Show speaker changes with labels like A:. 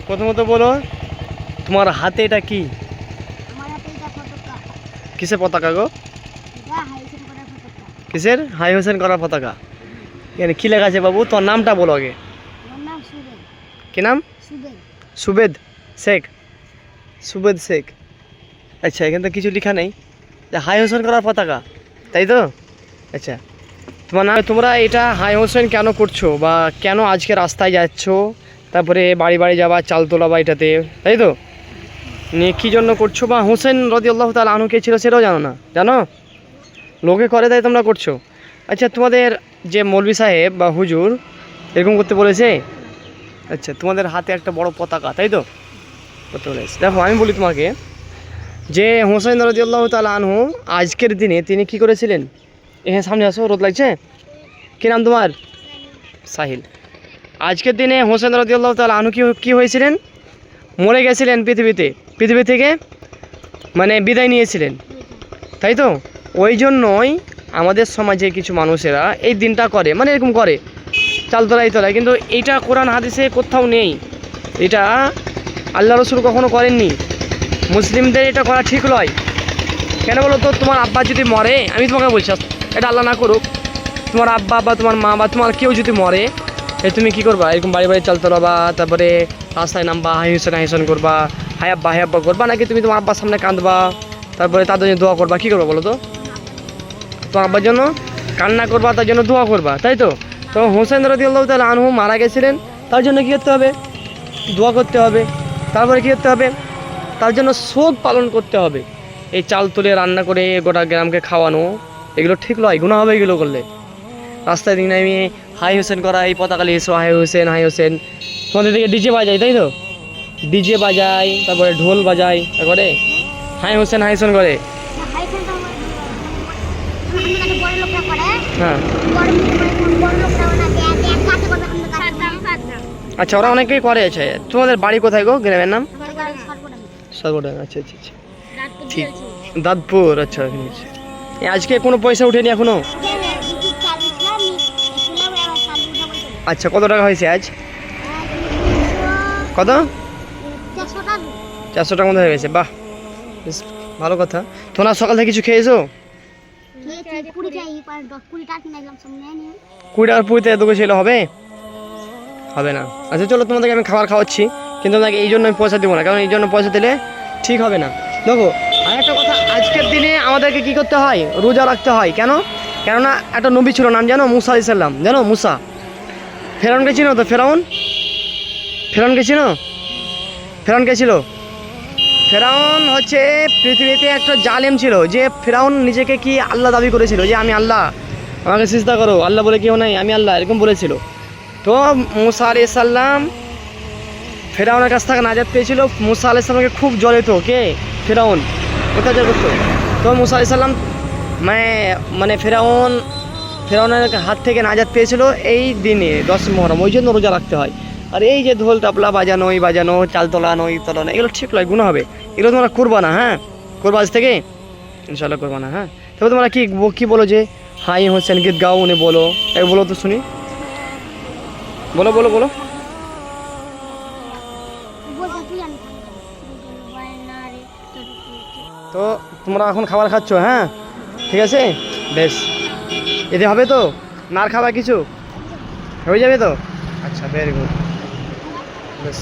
A: প্রথমত বলো তোমার হাতে এটা কি? কিসের পতাকা গো? কিসের? হাই হোসেন করার পতাকা। এখানে কি লেখা আছে বাবু? তোমার নামটা বলো আগে। কি নাম? সুবেদ শেখ। সুবেদ শেখ। আচ্ছা, এখানে তো কিছু লেখা নেই। হাই হোসেন করার পতাকা, তাই তো? আচ্ছা, তোমার নাম, তোমরা এটা হাই হোসেন কেন করছো বা কেন আজকে রাস্তায় যাচ্ছ, তারপরে বাড়ি বাড়ি যাবা চাল তোলা বা এটাতে, তাই তো? নিয়ে কী জন্য করছো বা হোসেন রাদিয়াল্লাহু তাআলা আনহু কে ছিল সেটাও জানো না? জানো? লোকে করে তাই তোমরা করছো। আচ্ছা, তোমাদের যে মৌলভী সাহেব বা হুজুর এরকম করতে বলেছে? আচ্ছা, তোমাদের হাতে একটা বড় পতাকা, তাই তো? করতে বলেছে। দেখো আমি বলি তোমাকে যে হোসেন রাদিয়াল্লাহু তাআলা আনহু আজকের দিনে তিনি কি করেছিলেন? এখানে সামনে আসো, রোদ লাগছে। কী নাম তোমার? সাহিল। আজকের দিনে হোসেন রাদিয়াল্লাহু তাআলা আনহু কি হয়েছিলেন? মরে গেছিলেন পৃথিবী থেকে, মানে বিদায় নিয়েছিলেন, তাই তো? ওই জন্যই আমাদের সমাজে কিছু মানুষেরা এই দিনটা করে, মানে এরকম করে চাল তোলাই তোলায়, কিন্তু এইটা কোরআন হাদিসে কোথাও নেই। এটা আল্লাহ রসুল কখনো করেননি। মুসলিমদের এটা করা ঠিক নয়। কেন বলো তো? তোমার আব্বা যদি মরে, আমি তোমাকে বলছি, এটা আল্লাহ না করুক, তোমার আব্বা বা তোমার মা বা তোমার কেউ যদি মরে, তুমি কি করবা? এরকম বাড়ি বাড়ি চাল তোলাবা, তারপরে রাস্তায় নামবা, হাই হোসেন করবা, হাই আব্বা করবা, নাকি তুমি তোমার আব্বার সামনে কাঁদবা, তারপরে তাদের জন্য দোয়া করবা? কী করবা বলো তো? তোমার আব্বার জন্য কান্না করবা, তার জন্য দোয়া করবা, তাই তো? তো হোসেন রাদিয়াল্লাহু তাআলা আনহু মারা গেছিলেন, তার জন্য কী করতে হবে? দোয়া করতে হবে। তারপরে কী করতে হবে? তার জন্য শোক পালন করতে হবে। এই চাল তুলে রান্না করে গোটা গ্রামকে খাওয়ানো, এগুলো ঠিক নয়, গুনাহ হবে এগুলো করলে। রাস্তায় দিন আমি হাই হোসেন করা, এই পতাকা লিখেছো হাই হোসেন। তোমাদের দিকে ডিজে বাজায়, তাই তো? ডিজে বাজায়, তারপরে ঢোল বাজায়, তারপরে হাই হোসেন করে। হ্যাঁ, আচ্ছা, ওরা অনেকেই করে। আছে, তোমাদের বাড়ি কোথায় গো? গ্রামের নাম? সর্বডাঙ্গা। আচ্ছা, ঠিক, দাঁতপুর। আচ্ছা, আজকে কোনো পয়সা উঠেনি এখনো? আচ্ছা, কত টাকা হয়েছে আজ? কত? 400 টাকার মধ্যে হয়ে গেছে। বাহ, বেশ ভালো কথা। তোমরা সকাল থেকে কিছু খেয়েছো? 20 টাকার পুরিতে এত কিছু এলে হবে? হবে না। আচ্ছা চলো, তোমাদেরকে আমি খাবার খাওয়াচ্ছি, কিন্তু তোমাকে এই জন্য আমি পয়সা দেবো না, কারণ এই জন্য পয়সা দিলে ঠিক হবে না। দেখো, আর একটা কথা, আজকের দিনে আমাদেরকে কী করতে হয়? রোজা রাখতে হয়। কেন? কেননা একটা নবী ছিল, নাম জানো? মুসা আলাইহিস সালাম। জানো মুসা? ফেরাউনকে চিনো তো? ফেরাউনকে চিনো? ফেরাউন কে ছিল? ফেরাউন হচ্ছে পৃথিবীতে একটা জালেম ছিল, যে ফেরাউন নিজেকে কি আল্লাহ দাবি করেছিল, যে আমি আল্লাহ, আমাকে সিজদা করো, আল্লাহ বলে কেউ নাই, আমি আল্লাহ, এরকম বলেছিল। তো মুসা আলাইহিস সালাম ফেরাউনের কাছ থেকে নাজাত পেয়েছিল। মুসা আলাইহিস সালামকে খুব জ্বলিত, কে? ফেরাউন অত্যাচার করতো। তো মুসা আলাইহিস সালাম মানে ফেরাউনের হাত থেকে নাজাত পেয়েছিল এই দিনে 10 মুহররম। ওই জন্য রোজা রাখতে হয়। আর এই যে ঢোল টাপলা বাজানো, চাল তোলানো, এগুলো ঠিক নয়, গুনাহ হবে। এগুলো তোমরা করবা না, হ্যাঁ? করবা আজ থেকে, ইনশাআল্লাহ করবা না, হ্যাঁ? তবে তোমরা কি বলো যে হাই হোসেন গীত গাও, উনি বলো, বলো তো শুনি, বলো। তো তোমরা এখন খাবার খাচ্ছ, হ্যাঁ? ঠিক আছে, বেশ। এতে হবে তো? না আর খাবার কিছু হয়ে যাবে তো? আচ্ছা, ভেরি গুড, বেশ।